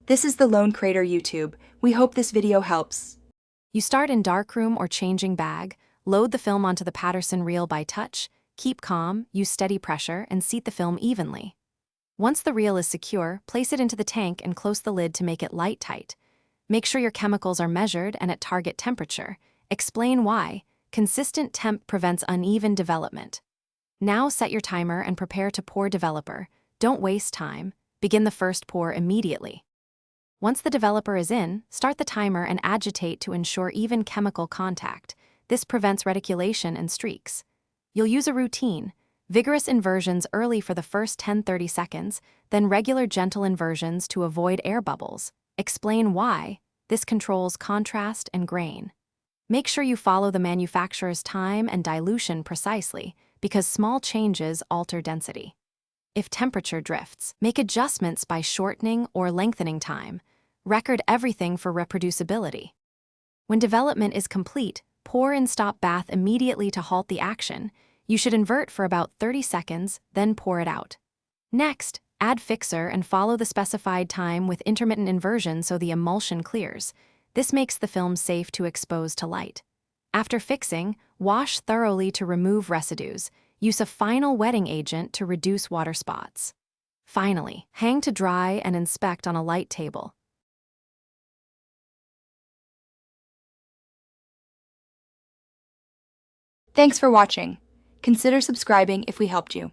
This is the Lone Crater YouTube. We hope this video helps. You start in darkroom or changing bag, load the film onto the Paterson reel by touch, keep calm, use steady pressure, and seat the film evenly. Once the reel is secure, place it into the tank and close the lid to make it light tight. Make sure your chemicals are measured and at target temperature. Explain why. Consistent temp prevents uneven development. Now set your timer and prepare to pour developer. Don't waste time. Begin the first pour immediately. Once the developer is in, start the timer and agitate to ensure even chemical contact. This prevents reticulation and streaks. You'll use a routine: vigorous inversions early for the first 10-30 seconds, then regular gentle inversions to avoid air bubbles. Explain why. This controls contrast and grain. Make sure you follow the manufacturer's time and dilution precisely, because small changes alter density. If temperature drifts, make adjustments by shortening or lengthening time. Record everything for reproducibility. When development is complete, pour and stop bath immediately to halt the action. You should invert for about 30 seconds, then pour it out. Next, add fixer and follow the specified time with intermittent inversion so the emulsion clears. This makes the film safe to expose to light. After fixing, wash thoroughly to remove residues. Use a final wetting agent to reduce water spots. Finally, hang to dry and inspect on a light table. Thanks for watching. Consider subscribing if we helped you.